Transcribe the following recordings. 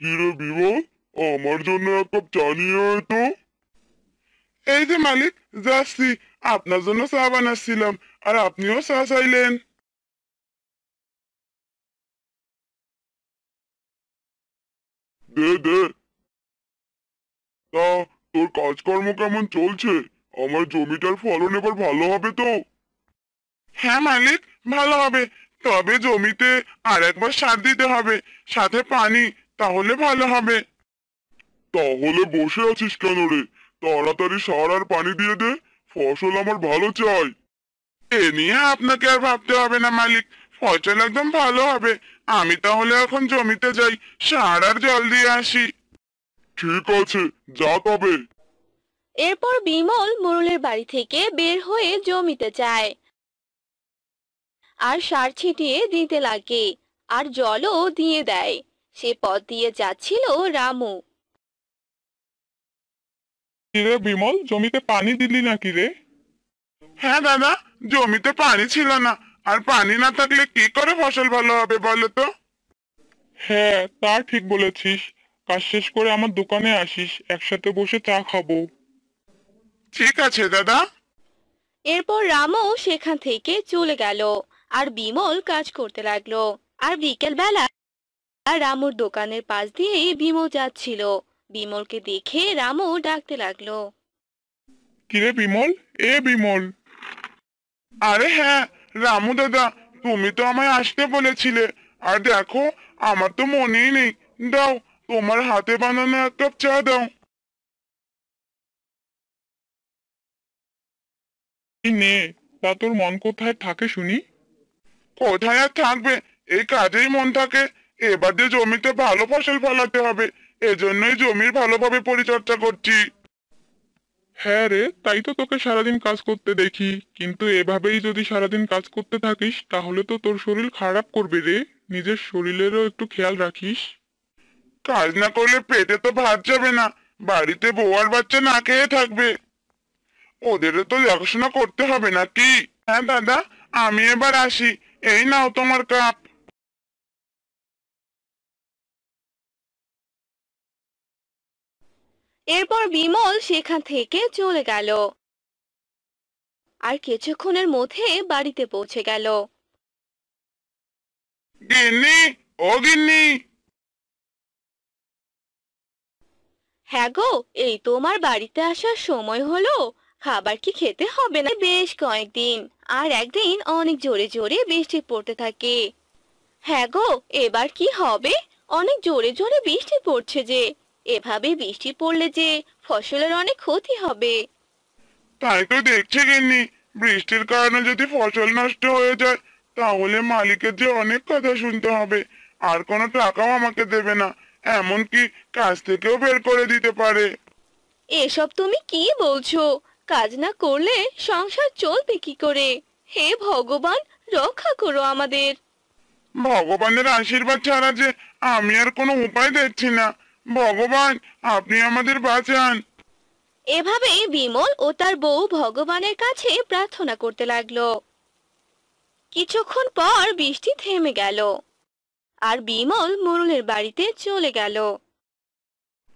কিরে বিমল, আমার জন্য এক কাপ চা নিয়ে আয় তো। এই যে মালিক, যাচ্ছি। আপনার জন্য চা বানাচ্ছিলাম, আর আপনিও চা চাইলেন। দে দে। তা তোর কাজকর্ম কেমন চলছে? আমার জমিটার ফলন এবার ভালো হবে তো? হ্যাঁ মালিক, ভালো হবে। তবে জমিতে আর একবার সার দিতে হবে, সাথে পানি, তাহলে ভালো হবে। তাহলে বসে আছিস কেন রে? তাড়াতাড়ি সার আর পানি দিয়ে দে, ফসল আমার ভালো চাই। এ নিয়ে আপনাকে আর ভাবতে হবে না মালিক, ফসল একদম ভালো হবে। আমি তাহলে এখন জমিতে যাই, সার আর জল দিয়ে আসি। ঠিক আছে, যা তবে। এরপর বিমল মোড়লের বাড়ি থেকে বের হয়ে জমিতে যায় আর সার ছিটিয়ে দিতে লাগে আর জলও দিয়ে দেয়। সে পথ দিয়ে যাচ্ছিল রামু। কিরে বিমল, জমিতে পানি দিলি নাকি রে? হ্যাঁ দাদা, জমিতে পানি ছিল না, আর পানি না থাকলে কি করে ফসল ভালো হবে বলো তো? হ্যাঁ, তা ঠিক বলেছিস। কাজ শেষ করে আমার দোকানে আসিস, একসাথে বসে চা খাবো। ঠিক আছে দাদা। এরপর রামু সেখান থেকে চলে গেল আর বিমল কাজ করতে লাগলো। আর বিকেল বেলা রামুর দোকানের পাশ দিয়ে বিমল যাচ্ছিল। বিমলকে দেখে রামু ডাকতে লাগলো। কিরে বিমল, এ বিমল। আরে হ্যাঁ, রামু দাদা, তুমি তো আমায় আসতে বলেছিলে। আর দেখো, আমার তো মনেই নেই। দাও, তোমার হাতে বানানো এক কাপ চা দাও। এই নে। তা তোর মন কোথায় থাকে শুনি? কোথায় আর থাকবে, এই কাজেই মন থাকে। এবার যে জমিতে ভালো ফসল ফলাতে হবে, এজন্যই জমির ভালোভাবে পরিচর্যা করছি। হ্যাঁ রে, তাই তো তোকে সারাদিন কাজ করতে দেখি। কিন্তু এভাবেই যদি সারাদিন কাজ করতে থাকিস, তাহলে তো তোর শরীর খারাপ করবে রে। নিজের শরীরেরও একটু খেয়াল রাখিস। কাজ না করলে পেটে তো ভাত যাবে না। বাড়িতে বউ আর বাচ্চা না খেয়ে থাকবে, ওদেরও তো দেখাশোনা করতে হবে নাকি? হ্যাঁ দাদা, আমি এবার আসি। এই নাও তোমার কাপ। এরপর বিমল সেখান থেকে চলে গেল আর কিছুক্ষণের মধ্যে বাড়িতে পৌঁছে গেল। গিন্নি, ও গিন্নি। হ্যাঁ গো, এই তোমার বাড়িতে আসার সময় হলো। খাবার কি খেতে হবে না? বেশ কয়েকদিন, আর একদিন অনেক জোরে জোরে বৃষ্টি পড়তে থাকে। হ্যাঁ গো, এবার কি হবে? অনেক জোরে জোরে বৃষ্টি পড়ছে যে। এভাবে বৃষ্টি পড়লে যে ফসলের অনেক ক্ষতি হবে। তাই তো দেখছি গিন্নি, বৃষ্টির কারণে যদি ফসল নষ্ট হয়ে যায়, তাহলে মালিকের যে অনেক কথা শুনতে হবে। আর কোনো টাকাও আমাকে দেবে না, এমনকি কাজ থেকেও বের করে দিতে পারে। এসব তুমি কি বলছো? কাজ না করলে সংসার চলবে কি করে? হে ভগবান, রক্ষা করো আমাদের। ভগবানের আশীর্বাদ ছাড়া যে আমি আর কোনো উপায় দেখছি না। ভগবান, আপনি আমাদের বাঁচান। এভাবেই বিমল ও তার বউ ভগবানের কাছে প্রার্থনা করতে লাগলো। কিছুক্ষণ পর বৃষ্টি থেমে গেল আর বিমল মোড়লের বাড়িতে চলে গেল।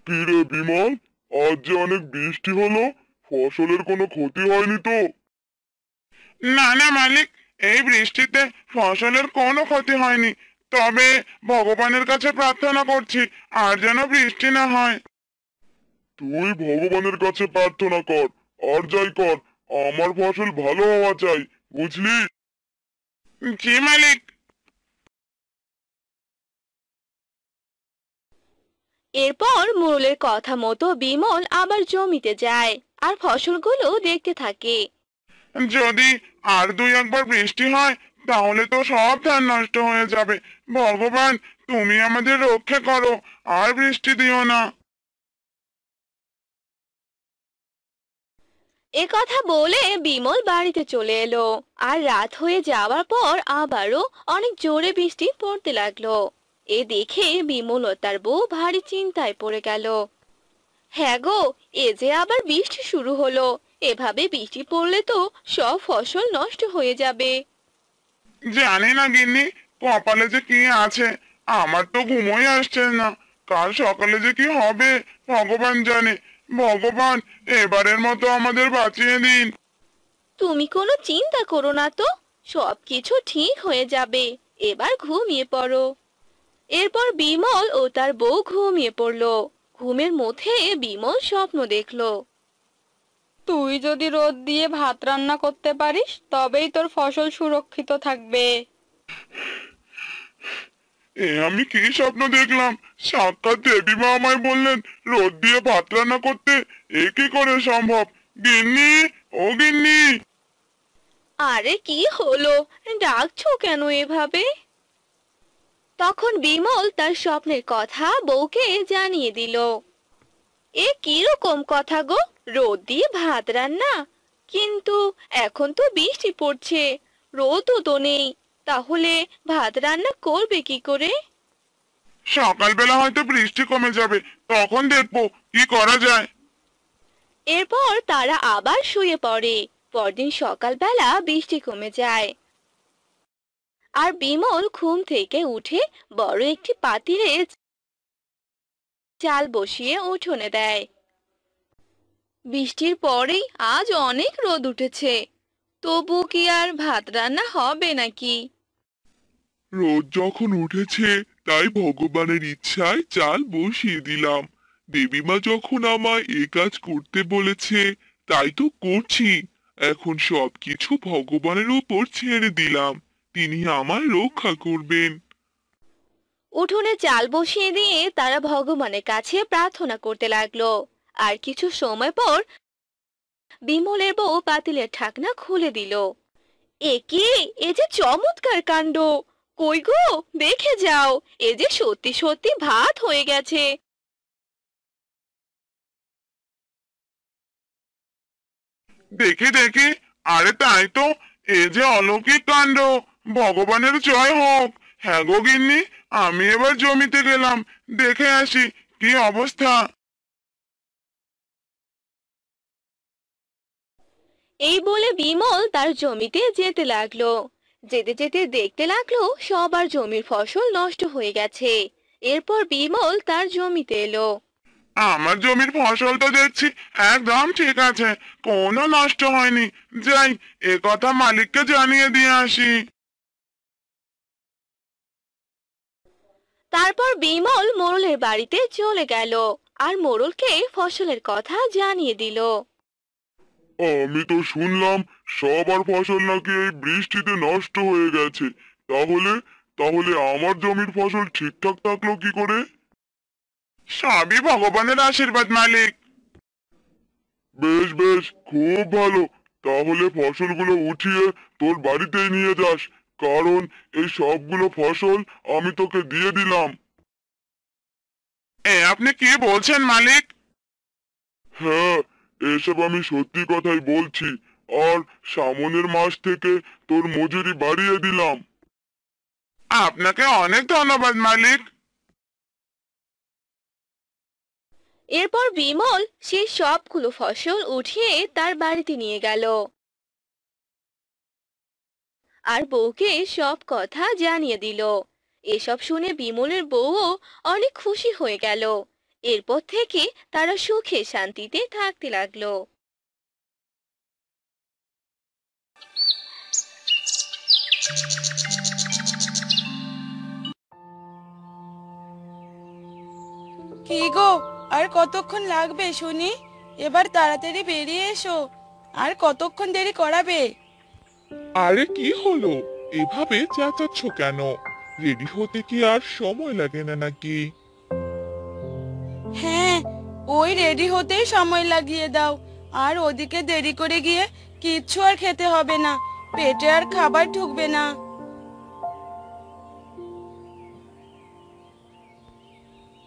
কি রে বিমল, আজ যে অনেক বৃষ্টি হলো, ফসলের কোনো ক্ষতি হয়নি তো? না না মালিক, এই বৃষ্টিতে ফসলের কোনো ক্ষতি হয়নি। তবে ভগবানের কাছে প্রার্থনা করছি, আর যেন বৃষ্টি না হয়। তুই ভগবানের কাছে প্রার্থনা কর, আর যাই কর, আমার ফসল ভালো হওয়া চাই, বুঝলি? জি মালিক। এরপর মোড়লের কথা মতো বিমল আবার জমিতে যায় আর ফসলগুলো দেখতে থাকে। যদি আর দুই একবার বৃষ্টি হয়, তাহলে তো সব ধান নষ্ট হয়ে যাবে। ভগবান, তুমি আমাদের রক্ষা করো, আর বৃষ্টি দিও না। এ কথা বলে বিমল বাড়িতে চলে এলো। আর রাত হয়ে যাওয়ার পর আবারও অনেক জোরে বৃষ্টি পড়তে লাগলো। এ দেখে বিমল ও তার বউ ভারী চিন্তায় পড়ে গেল। হ্যাঁ গো, এ যে আবার বৃষ্টি শুরু হলো। এভাবে বৃষ্টি পড়লে তো সব ফসল নষ্ট হয়ে যাবে। জানি না গিন্নি, কপালে যে কি আছে, আমার তো ঘুমোই আসছে না। কাল সকালে যে কি হবে ভগবান জানে। ভগবান, এবারের মতো আমাদের বাঁচিয়ে দিন। তুমি কোনো চিন্তা করো না তো, সবকিছু ঠিক হয়ে যাবে। এবার ঘুমিয়ে পড়ো। এরপর বিমল ও তার বউ ঘুমিয়ে পড়লো। ঘুমের মধ্যে বিমল স্বপ্ন দেখলো। তুই যদি রোদ দিয়ে ভাত রান্না করতে পারিস তবেই তোর ফসল সুরক্ষিত থাকবে। আমি কি স্বপ্ন দেখলাম? সাক্ষাৎ দেবী মা আমায় বললেন রোদ দিয়ে ভাত রান্না করতে। এ কি করে সম্ভব? গিন্নি, ও গিন্নি। আরে কি হলো, ডাকছো কেন এভাবে? তখন বিমল তার স্বপ্নের কথা বউকে জানিয়ে দিল। এ কিরকম কথা গো, রোদ দিয়ে ভাত রান্না? কিন্তু এখন তো বৃষ্টি পড়ছে, রোদও তো নেই, তাহলে ভাত রান্না করবে কি করে? সকালবেলা হয়তো বৃষ্টি কমে যাবে, তখন দেখবো কি করা যায়। এরপর তারা আবার শুয়ে পড়ে। পরদিন সকালবেলা বৃষ্টি কমে যায়, আর বিমল ঘুম থেকে উঠে বড় একটি পাতিলে চাল বসিয়ে উঠোনে দেয়। বৃষ্টির পরেই আজ অনেক রোদ উঠেছে, তবু কি আর ভাত রান্না হবে নাকি? রোদ যখন উঠেছে তাই ভগবানের ইচ্ছায় চাল বসিয়ে দিলাম। দেবীমা যখন আমায় এ কাজ করতে বলেছে তাই তো করছি। এখন সবকিছু ভগবানের উপর ছেড়ে দিলাম, তিনি আমায় রক্ষা করবেন। উঠোনে চাল বসিয়ে দিয়ে তারা ভগবানের কাছে প্রার্থনা করতে লাগলো। আর কিছু সময় পর বিমলের বউ পাতিলের ঢাকনা খুলে দিল। এ কি, এ যে চমৎকার কাণ্ড! কই গো, দেখে যাও, এ যে সত্যি সত্যি ভাত হয়ে গেছে। দেখি দেখি, আরে তাই তো, এ যে অলৌকিক কাণ্ড। ভগবানের জয় হোক। হ্যাঁ গো গিন্নি, আমি এবার জমিতে গেলাম, দেখে আসি কি অবস্থা। এই বলে বিমল তার জমিতে যেতে লাগলো। যেতে যেতে দেখতে লাগলো সবার জমির ফসল নষ্ট হয়ে গেছে। এরপর বিমল তার জমিতে এলো। আমার জমির ফসল তো দেখছি একদম ঠিক আছে, কোনো নষ্ট হয়নি। যাই, এ কথা মালিককে জানিয়ে দিয়ে আসি। তারপর বিমল মোড়লের বাড়িতে চলে গেল আর মোড়লকে ফসলের কথা জানিয়ে দিল। আমি তো শুনলাম সবার ফসল নাকি এই বৃষ্টিতে নষ্ট হয়ে গেছে। তাহলে তাহলে আমার জমির ফসল ঠিকঠাক থাকলো কি করে? সবই ভগবানের আশীর্বাদ মালিক। বেশ বেশ, খুব ভালো। তাহলে ফসলগুলো উঠিয়ে তোর বাড়িতেই নিয়ে যাস, কারণ এই সবগুলো ফসল আমি তোকে দিয়ে দিলাম। আপনি কি বলছেন মালিক? হ্যাঁ, এসব আমি সত্যি কথাই বলছি। আর সামনের মাস থেকে তোর মজুরি বাড়িয়ে দিলাম। আপনাকে অনেক ধন্যবাদ মালিক। এরপর বিমল সেই সবগুলো ফসল উঠিয়ে তার বাড়িতে নিয়ে গেল আর বউকে সব কথা জানিয়ে দিল। এসব শুনে বিমলের বউও অনেক খুশি হয়ে গেল। এরপর থেকে তারা সুখে শান্তিতে থাকতে লাগলো। কি গো, আর কতক্ষণ লাগবে শুনি? এবার তাড়াতাড়ি বেরিয়ে এসো, আর কতক্ষণ দেরি করাবে? আরে কি হলো, এভাবে চেঁচাচ্ছ কেন? রেডি হতে কি আর সময় লাগে না নাকি? হ্যাঁ, ওই রেডি হতেই সময় লাগিয়ে দাও। আর ওদিকে দেরি করে গিয়ে কিচ্ছু আর খেতে হবে না, পেটে আর খাবার ঢুকবে না।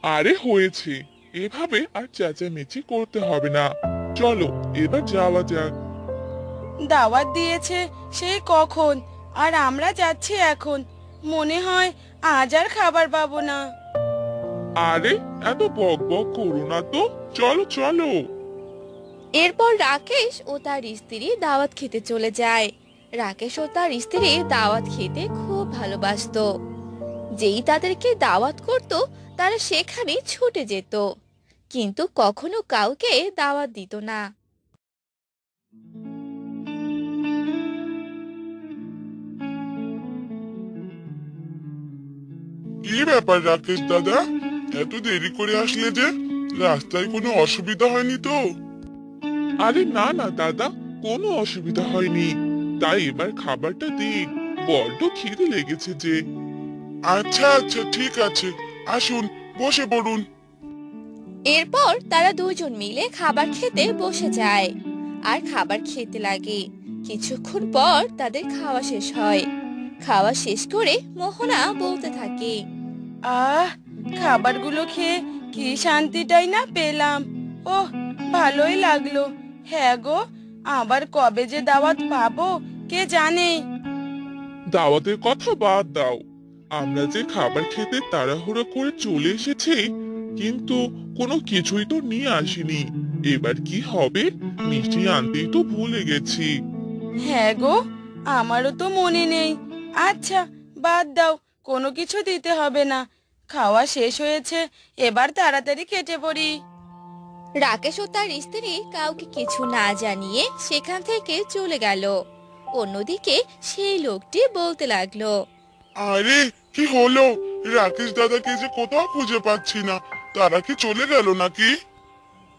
আরে হয়েছে, এভাবে আর চেঁচামেচি করতে হবে না। চলো এবার যাওয়া যাক। দাওয়াত দিয়েছে সেই কখন, আর আমরা যাচ্ছি এখন। মনে হয় আজ আর খাবার পাবো না। আরে এত বক বক করো না তো, চলো চলো। এরপর রাকেশ ও তার স্ত্রী দাওয়াত খেতে চলে যায়। রাকেশ ও তার স্ত্রী দাওয়াত খেতে খুব ভালোবাসতো। যেই তাদেরকে দাওয়াত করত তারা সেখানে ছুটে যেত, কিন্তু কখনো কাউকে দাওয়াত দিত না। কি ব্যাপার রাকেশ দাদা, এত দেরি করে আসলে যে? রাস্তায় কোনো অসুবিধা হয়নি তো? আরে না না দাদা, কোনো অসুবিধা হয়নি। তাই এবার খাবারটা দিন, বড্ড খিদে লেগেছে যে। আচ্ছা আচ্ছা ঠিক আছে, আসুন বসে পড়ুন। এরপর তারা দুজন মিলে খাবার খেতে বসে যায় আর খাবার খেতে লাগে। কিছুক্ষণ পর তাদের খাওয়া শেষ হয়। খাওয়া শেষ করে মোহনা বলতে থাকে, আহ, খাবারগুলো খেয়ে কি শান্তিটাই না পেলাম। ওহ, ভালোই লাগলো। হ্যাঁ গো, আবার কবে যে দাওয়াত পাবো কে জানে। দাওয়াতের কথা বাদ দাও, আমরা যে খাবার খেতে তাড়াহুড়ো করে চলে এসেছি, কিন্তু কোনো কিছুই তো নিয়ে আসিনি। এবার কি হবে? মিষ্টি আনতেই তো ভুলে গেছি। হ্যাঁ গো, আমারও তো মনে নেই। আচ্ছা, বাদ দাও, কোনো কিছু দিতে হবে না। খাওয়া শেষ হয়েছে, এবার তাড়াতাড়ি কেটে পড়ি। রাকেশ ও তার স্ত্রী কাউকে কিছু না জানিয়ে সেখান থেকে চলে গেল। অন্যদিকে সেই লোকটি বলতে লাগলো, আরে কি হলো? রাকেশ দাদাকে যে কোথাও খুঁজে পাচ্ছি না, তারা কি চলে গেল নাকি?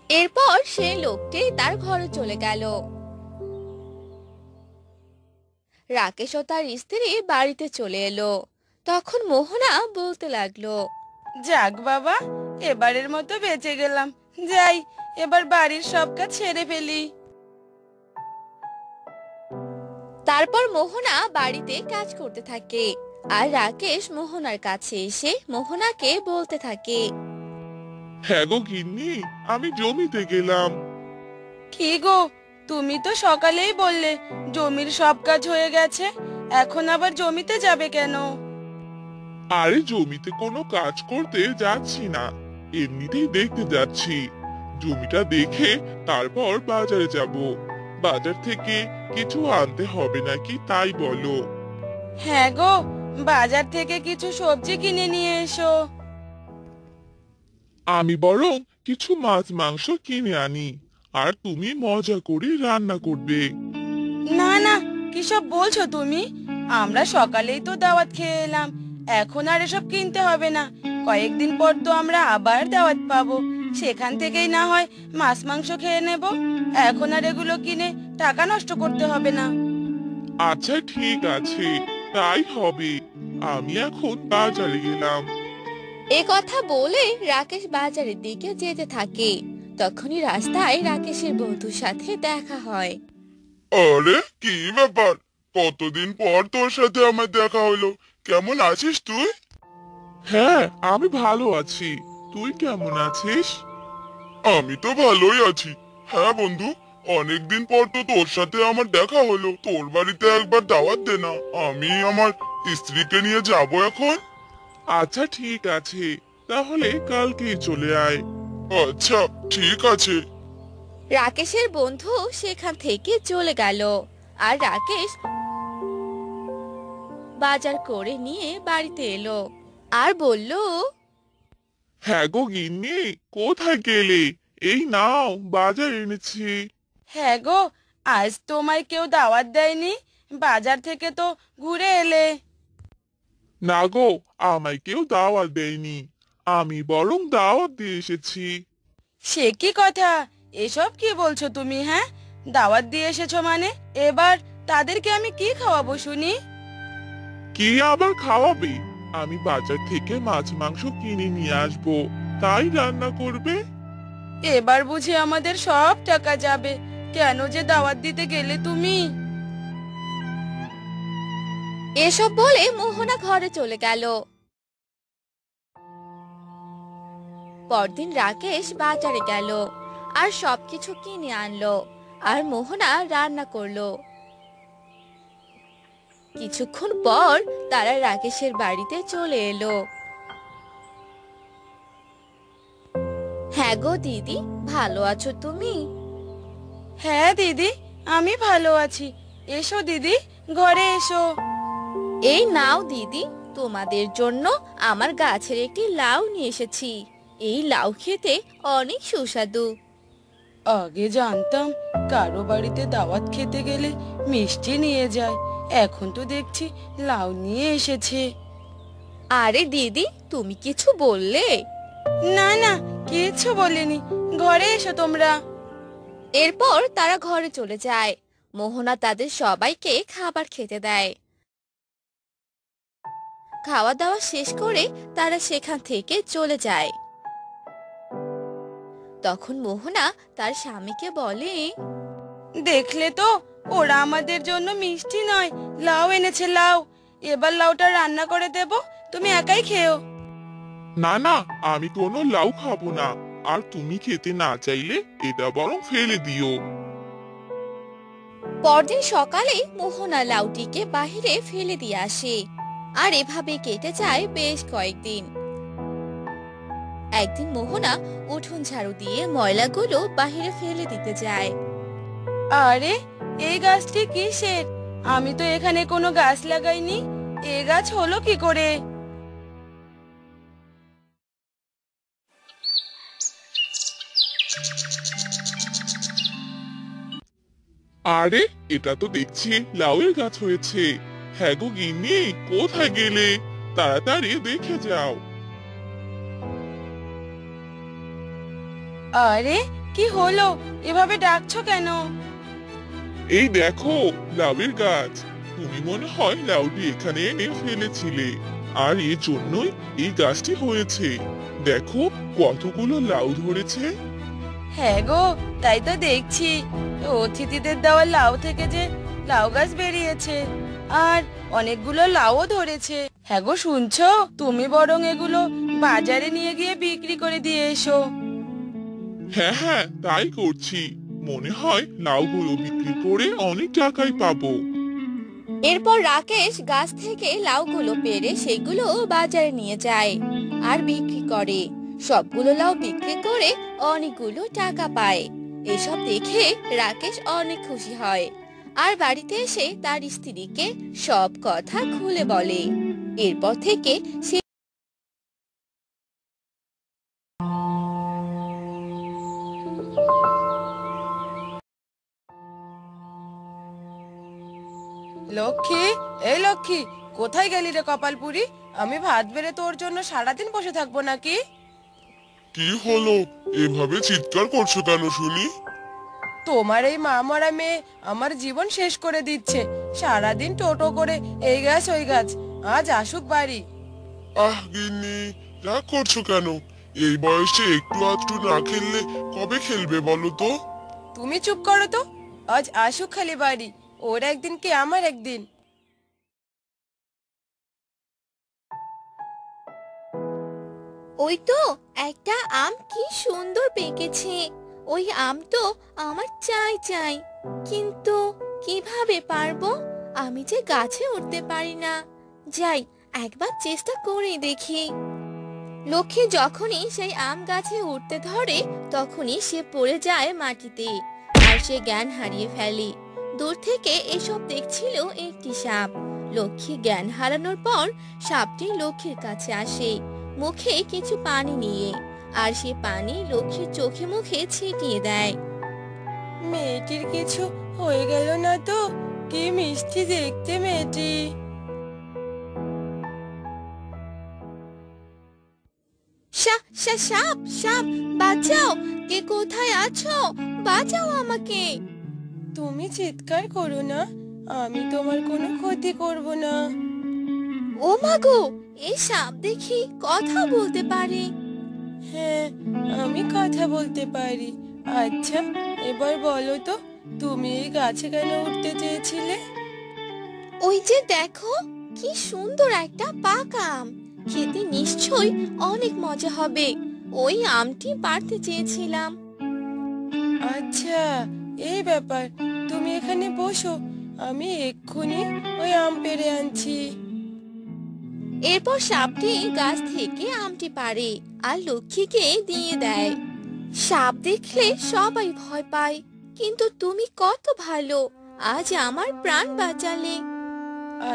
এরপর সেই লোকটি তার ঘরে চলে গেল। রাকেশ ও তার স্ত্রী বাড়িতে চলে এলো। তখন মোহনা বলতে লাগলো, যাক বাবা, এবারের মতো বেঁচে গেলাম। যাই, এবার বাড়ির সব কাজ ছেড়ে ফেলি। তারপর মোহনা বাড়িতে কাজ করতে থাকে আর রাকেশ মোহনার কাছে এসে মোহনাকে বলতে থাকে, হ্যাঁ গো গিন্নি, আমি জমিতে গেলাম। কি গো, তুমি তো সকালেই বললে জমির সব কাজ হয়ে গেছে, এখন আবার জমিতে যাবে কেন? আরে জমিতে কোনো কাজ করতে যাচ্ছি না, এমনিতেই দেখতে যাচ্ছি। জমিটা দেখে তারপর বাজারে যাব। বাজার থেকে কিছু আনতে হবে নাকি তাই বলো। হ্যাঁ গো, বাজার থেকে কিছু সবজি কিনে নিয়ে এসো। আমি বরং কিছু মাছ মাংস কিনে আনি, আর তুমি মজা করে রান্না করবে। না না, কি সব বলছো তুমি? আমরা সকালেই তো দাওয়াত খেয়ে এলাম, এখন আর এসব কিনতে হবে না। কয়েকদিন পর তো আমরা আবার দাওয়াত পাবো, সেখান থেকেই না হয় মাছ মাংস খেয়ে নেব। এখন আর এগুলো কিনে টাকা নষ্ট করতে হবে না। আচ্ছা ঠিক আছে, তাই হবে। আমি এখন বাজারে গেলাম। এ কথা বলে রাকেশ বাজারের দিকে যেতে থাকে। তখনই রাস্তায় রাকেশের বন্ধুর সাথে দেখা হয়। আরে কি ব্যাপার, কতদিন পর তোর সাথে আমার দেখা হলো। কেমন আছিস তুই? হ্যাঁ আমি ভালো আছি, তুই কেমন আছিস? আমি তো ভালোই আছি। হ্যাঁ বন্ধু, অনেকদিন পর তো তোর সাথে আমার দেখা হলো। তোর বাড়িতে একবার দাওয়াত দে না, আমি আমার স্ত্রীকে নিয়ে যাব এখন। আচ্ছা ঠিক আছে, তাহলে কালকেই চলে আয়। আচ্ছা ঠিক আছে। রাকেশের বন্ধু সেখান থেকে চলে গেল আর রাকেশ বাজার করে নিয়ে বাড়িতে এলো আর বলল, হ্যাঁ গো গিন্নি, কোথায় গেলে? এই নাও বাজার এনেছি। হ্যাঁ গো, আজ তোমায় কেউ দাওয়াত দেয়নি, বাজার থেকে তো ঘুরে এলে। না গো, আমায় কেউ দাওয়াত দেয়নি, আমি বরং দাওয়াত দিয়ে এসেছি। সে কি কথা? এসব কি বলছো তুমি? হ্যাঁ, দাওয়াত দিয়ে এসেছো মানে? এবার তাদেরকে আমি কি খাওয়াবো শুনি? কি আবার খাওয়াবে? আমি বাজার থেকে মাছ মাংস কিনে নিয়ে আসবো, তাই রান্না করবে। এবার বুঝি আমাদের সব টাকা যাবে। কেন যে দাওয়াত দিতে গেলে তুমি? এসব বলে মোহনা ঘরে চলে গেল। পরদিন রাকেশ বাজারে গেল আর সবকিছু কিনে আনলো আর মোহনা রান্না করলো। কিছুক্ষণ পর তারা রাকেশের বাড়িতে চলে এলো। হ্যাঁ গো দিদি, ভালো আছো তুমি? হ্যাঁ দিদি, আমি ভালো আছি। এসো দিদি, ঘরে এসো। এই নাও দিদি, তোমাদের জন্য আমার গাছের একটি লাউ নিয়ে এসেছি। এই লাউ খেতে অনেক সুস্বাদু। আগে জানতাম কারো বাড়িতে দাওয়াত খেতে গেলে মিষ্টি নিয়ে যায়, এখন তো দেখছি লাউ নিয়ে এসেছে। আরে দিদি, তুমি কিছু বললে? না না, কিছু বলিনি, ঘরে এসো তোমরা। এরপর তারা ঘরে চলে যায়। মোহনা তাদের সবাইকে খাবার খেতে দেয়। খাওয়া দাওয়া শেষ করে তারা সেখান থেকে চলে যায়। তখন মোহনা তার স্বামীকে বলে, দেখলে তো, ওরা আমাদের জন্য মিষ্টি নয়, লাউ এনেছে, লাউ। এবার লাউটা রান্না করে দেব, তুমি একাই খেও। না না, আমি কোনো লাউ খাবো না। আর তুমি খেতে না চাইলে এটা বরং ফেলে দিও। পরদিন সকালে মোহনা লাউটিকে বাহিরে ফেলে দিয়ে আসে। আর এভাবে কেটে যায় বেশ কয়েকদিন। একদিন মোহনা উঠোন ঝাড়ু দিয়ে ময়লাগুলো বাহিরে ফেলে দিতে যায়। আরে, এই গাছটি কিসের? আমি তো এখানে কোনো গাছ লাগাইনি, এ গাছ হলো কি করে? আরে, এটা তো দেখছি লাউয়ের গাছ হয়েছে। হ্যাঁ গো গিন্নি, কোথায় গেলে? তাড়াতাড়ি দেখে যাও। আরে, কি হলো? এভাবে ডাকছো কেন? এই দেখো, লাউয়ের গাছ। তুমি মনে হয় লাউটি এখানে এনে ফেলেছিলে, আর এর জন্যই এই গাছটি হয়েছে। দেখো কতগুলো লাউ ধরেছে। হ্যাঁ গো, তাই তো দেখছি। অতিথিদের দেওয়া লাউ থেকে যে লাউ গাছ বেরিয়েছে, আর অনেকগুলো লাউও ধরেছে। হ্যাঁ গো, শুনছো? তুমি বরং এগুলো বাজারে নিয়ে গিয়ে বিক্রি করে দিয়ে এসো। হ্যাঁ হ্যাঁ, তাই করছি। মনে হয় লাউগুলো বিক্রি করে অনেক টাকাই পাবো। এরপর রাকেশ গাছ থেকে লাউগুলো পেড়ে সেগুলো বাজারে নিয়ে যায় আর বিক্রি করে। সবগুলো লাউ বিক্রি করে অনেকগুলো টাকা পায়। এসব দেখে রাকেশ অনেক খুশি হয় আর বাড়িতে এসে তার স্ত্রীকে সব কথা খুলে বলে। এরপর থেকে সে লক্ষ্মী, এই লক্ষ্মী, কোথায় গেলি রে কপালপুরি? আমি ভাত বেড়ে তোর জন্য সারাদিন বসে থাকবো নাকি? কি হলো, এভাবে চিৎকার করছো কেন শুনি? তোমার এই মা মরা মেয়ে আমার জীবন শেষ করে দিচ্ছে। সারাদিন টোটো করে এই গাছ ওই গাছ, আজ আসুক বাড়ি। আহ গিন্নি, রাগ করছো কেন? এই বয়সে একটু আধটু না খেললে কবে খেলবে বলো তো? তুমি চুপ করো তো, আজ আসুক খালি বাড়ি। ওর একদিন কি আমার একদিন। ওই তো একটা আম কি সুন্দর পেকেছে। ওই আম তো আমার চাই চাই, কিন্তু কিভাবে পারবো? আমি যে গাছে উঠতে পারি না। যাই, একবার চেষ্টা করে দেখি। লক্ষ্মী যখনই সেই আম গাছে উঠতে ধরে তখনই সে পড়ে যায় মাটিতে আর সে জ্ঞান হারিয়ে ফেলে। দূর থেকে এসব দেখছিল একটি সাপ। লক্ষ্মী জ্ঞান হারানোর পর সাপটি লক্ষ্মীর কাছে আসে মুখে কিছু পানি নিয়ে, আর সে পানি লক্ষ্মীর চোখে মুখে ছিটিয়ে দেয়। মেয়েটির কিছু হয়ে গেল না তো? কি মিষ্টি দেখতে মেয়েটি। সাপ সাপ, বাঁচাও! কে কোথায় আছো? বাঁচাও আমাকে! তুমি চিৎকার করো না, আমি তোমার কোনো ক্ষতি করব না। ও মা গো, এই সাপ দেখি কথা বলতে পারে। হ্যাঁ, আমি কথা বলতে পারি। আচ্ছা, এবার বলো তো, তুমি এই গাছে কেন উঠতে চেয়েছিলে? ওই যে দেখো, কি সুন্দর একটা পাকা আম, খেতে নিশ্চয়ই অনেক মজা হবে। ওই আমটি পাড়তে চেয়েছিলাম। আচ্ছা, এই ব্যাপার। তুমি এখানে বসো, আমি এক্ষুনি ওই আম পেড়ে আনছি। এরপর সাপটি গাছ থেকে আমটি পাড়ে আর লক্ষ্মীকে দিয়ে দেয়। সাপ দেখলে সবাই ভয় পায়, কিন্তু তুমি কত ভালো, আজ আমার প্রাণ বাঁচালে।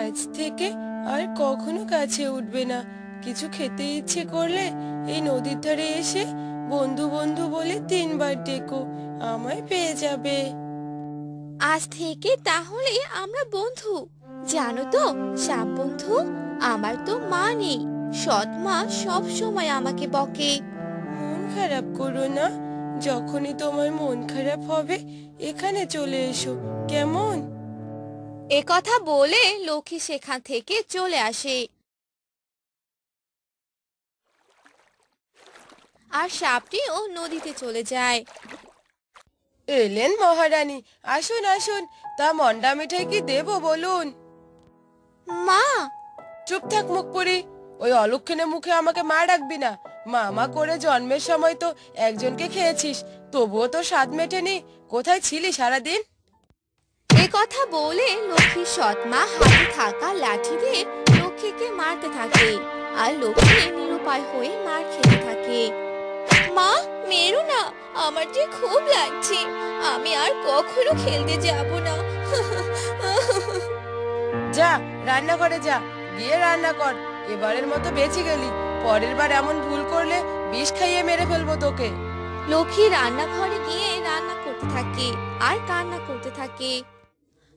আজ থেকে আর কখনো কাছে উঠবে না। কিছু খেতে ইচ্ছে করলে এই নদীর ধারে এসে বন্ধু বন্ধু বলে 3 বার ডেকো, আমায় পেয়ে যাবে। আজ থেকে তাহলে আমরা বন্ধু। জানো তো সাপ বন্ধু, আমার তো মা নেই, সৎ মা সব সময় আমাকে বকে। মন খারাপ করো না, যখনই তোমার মন খারাপ হবে এখানে চলে এসো, কেমন? এ কথা বলে লক্ষ্মী সেখান থেকে চলে আসে। আর সাপটিও নদীতে চলে যায়। এলেন মহারানী, আসুন আসুন। তা মন্ডা মিঠাই কি দেবো বলুন? মা! চুপ থাক মুখ পুরি। ওই অলক্ষণে মুখে আমাকে মা ডাকবি না। মামা করে জন্মের সময় তো একজনকে খেয়েছিস, তবুও তো স্বাদ মেটেনি। কোথায় ছিলি সারাদিন? এ কথা বলে লক্ষ্মীর সৎ মা হাতে থাকা লাঠি দিয়ে লক্ষ্মীকে মারতে থাকে। আর লক্ষ্মী নিরুপায় হয়ে মার খেতে থাকে। মা, মেরো না, আমার যে খুব লাগছে, আমি আর কখনো খেলতে যাব না। যা রান্নাঘরে যা, গিয়ে রান্না কর। এবারের মতো বেঁচে গেলি, পরের বার এমন ভুল করলে বিষ খাইয়ে মেরে ফেলবো তোকে। লক্ষ্মী রান্নাঘরে গিয়ে রান্না করতে থাকে আর কান্না করতে থাকে।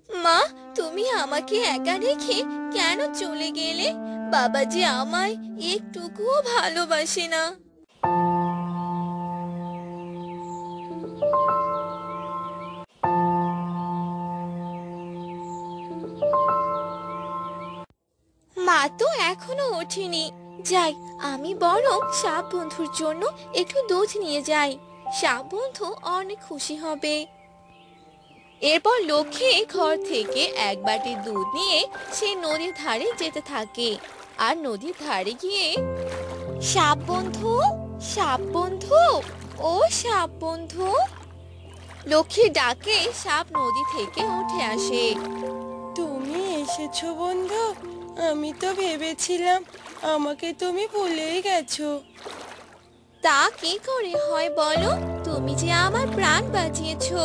মা, তুমি আমাকে একা রেখে কেন চলে গেলে? বাবা যে আমায় একটুকুও ভালোবাসে না। মা তো এখনো ওঠেনি। যাই, আমি বরং সাপ বন্ধুর জন্য একটু দুধ নিয়ে যাই। সাপ বন্ধু অনেক খুশি হবে। এরপর লক্ষ্মী ঘর থেকে 1 বাটি দুধ নিয়ে সে নদীর ধারে যেতে থাকে। আর নদীর ধারে গিয়ে, সাপ বন্ধু, সাপ বন্ধু, ও সাপ বন্ধু! লক্ষ্মীর ডাকে সাপ নদী থেকে উঠে আসে। তুমি এসেছো বন্ধু? আমি তো ভেবেছিলাম আমাকে তুমি ভুলেই গেছো। তা কি করে হয় বলো? তুমি যে আমার প্রাণ বাঁচিয়েছো।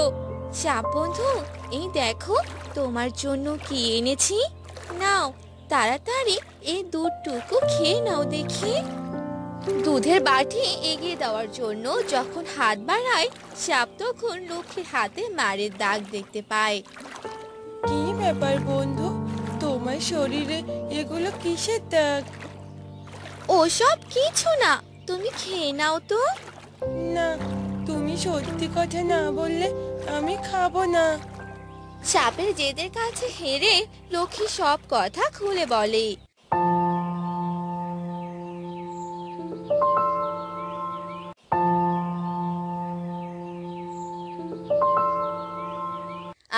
সাপ বন্ধু, এই দেখো তোমার জন্য কি এনেছি। নাও, তাড়াতাড়ি এই দুধটুকু খেয়ে নাও দেখি। দুধের বাটি এগিয়ে দেওয়ার জন্য যখন হাত বাড়ায়, সাপ তখন লক্ষ্মীর হাতে মারের দাগ দেখতে পায়। কি ব্যাপার বন্ধু, তোমার শরীরে এগুলো কিসের দাগ? ওসব কিছু না, তুমি খেয়ে নাও তো। না, তুমি সত্যি কথা না বললে আমি খাবো না। সাপের জেদের কাছে হেরে লক্ষ্মী সব কথা খুলে বলে।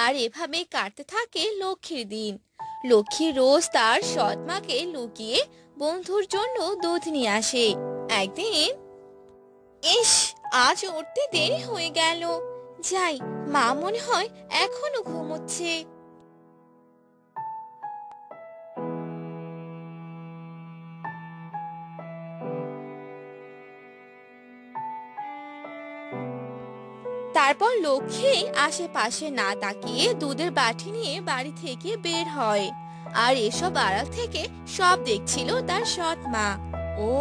আর এভাবে কাটতে থাকে লক্ষ্মীর দিন। লক্ষ্মী রোজ তার সৎ মাকে লুকিয়ে বন্ধুর জন্য দুধ নিয়ে আসে। একদিন, ইস, আজ উঠতে দেরি হয়ে গেল। যাই, মা মনে হয় এখনো ঘুমোচ্ছে। তারপর লক্ষ্মী আশেপাশে না তাকিয়ে দুধের বাটি নিয়ে বাড়ি থেকে বের হয়। আর এসব আড়াল থেকে সব দেখছিল তার সৎ মা। ও,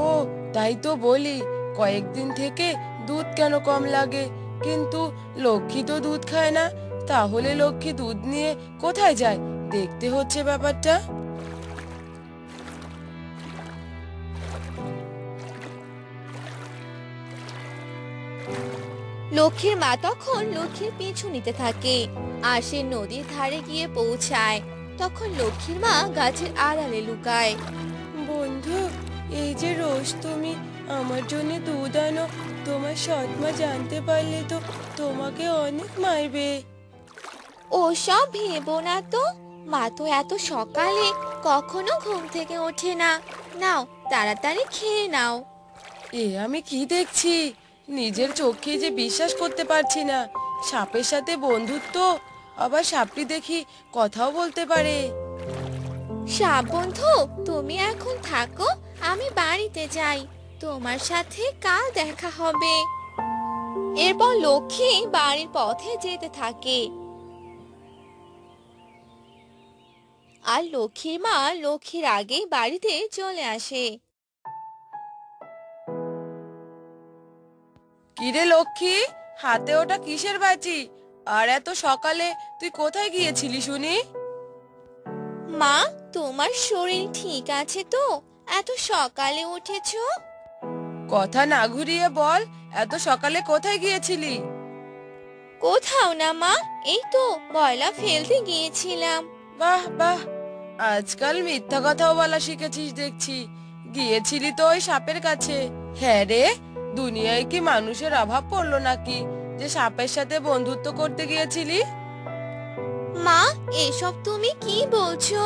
তাই তো বলি কয়েকদিন থেকে দুধ কেন কম লাগে, কিন্তু লক্ষ্মী তো দুধ খায় না। তাহলে লক্ষ্মী দুধ নিয়ে কোথায় যায়? দেখতে হচ্ছে ব্যাপারটা। লক্ষ্মীর মা তখন লক্ষ্মীর পিছু নিতে থাকে। আর সে নদীর ধারে গিয়ে পৌঁছায়। তখন লক্ষ্মীর মা গাছের আড়ালে লুকায়। বন্ধু, এই যে রোজ তুমি আমার জন্য দুধ আনো, তোমার সৎ মা জানতে পারলে তো তোমাকে অনেক মারবে। ওসব ভেবো না তো, মা তো এত সকালে কখনো ঘুম থেকে ওঠে না। নাও, তাড়াতাড়ি খেয়ে নাও। এ আমি কি দেখছি, নিজের চোখে যে বিশ্বাস করতে পারছি না। সাপের সাথে বন্ধুত্ব, আবার সাপটি দেখি কথাও বলতে পারে। সাপ বন্ধু, তুমি এখন থাকো, আমি বাড়িতে যাই। তোমার সাথে কাল দেখা হবে। এরপর লক্ষ্মী বাড়ির পথে যেতে থাকে। আর লক্ষ্মীর মা লক্ষ্মীর আগেই বাড়িতে চলে আসে। কিরে লক্ষ্মী, হাতে ওটা কিসের বাজি? আর এত সকালে তুই কোথায় গিয়েছিলি শুনি? মা, তোমার শরীর ঠিক আছে তো? এত সকালে উঠেছো? কথা না ঘুরিয়ে বল, এত সকালে কোথায় গিয়েছিলি? কোথাও না মা, এই তো ময়লা ফেলতে গিয়েছিলাম। বাহ বাহ, আজকাল মিথ্যা কথাও বলা শিখেছিস দেখছি। গিয়েছিলি তো ওই সাপের কাছে। হ্যাঁ রে, দুনিয়ায় কি মানুষের অভাব পড়লো নাকি যে সাপের সাথে বন্ধুত্ব করতে গিয়েছিলি? মা, এসব তুমি কি বলছো?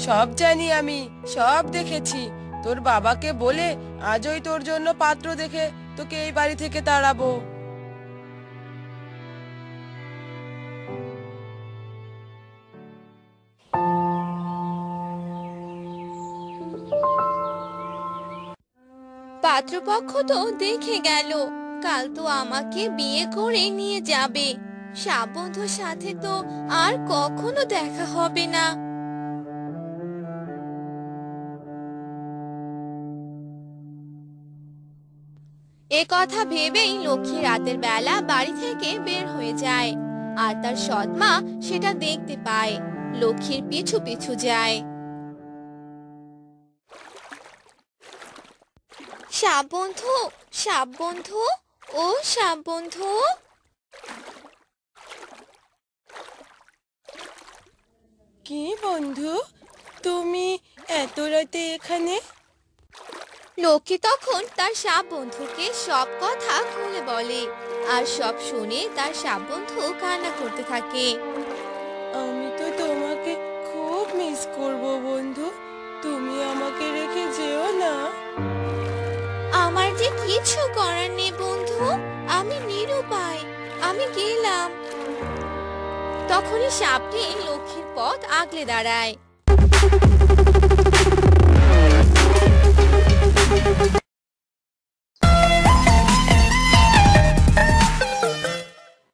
সব জানি আমি, সব দেখেছি। তোর বাবাকে বলে আজই তোর জন্য পাত্র দেখে তোকে এই বাড়ি থেকে তাড়াবো। পাত্রপক্ষ তো দেখে গেল, কাল তো আমাকে বিয়ে করে নিয়ে যাবে। সাপ বন্ধুর সাথে তো আর কখনো দেখা হবে না। এ কথা ভেবেই লক্ষ্মী রাতের বেলা বাড়ি থেকে বের হয়ে যায়। আর তার সৎ মা সেটা দেখতে পায়, লক্ষ্মীর পিছু পিছু যায়। সাপ বন্ধু, সাপ বন্ধু, ও সাপ বন্ধু। কি বন্ধু, তুমি এত রাতে এখানে? লক্ষ্মী তখন তার সাপ বন্ধুকে সব কথা খুলে বলে, আর সব শুনে তার সাপ বন্ধু কান্না করতে থাকে। আমি তো তোমাকে খুব মিস করব বন্ধু, তুমি আমাকে রেখে যেও না। আমার যে কিছু করার নেই বন্ধু, আমি নিরুপায়, আমি গেলাম। তখনই সাপটি লক্ষ্মীর পথ আগলে দাঁড়ায়।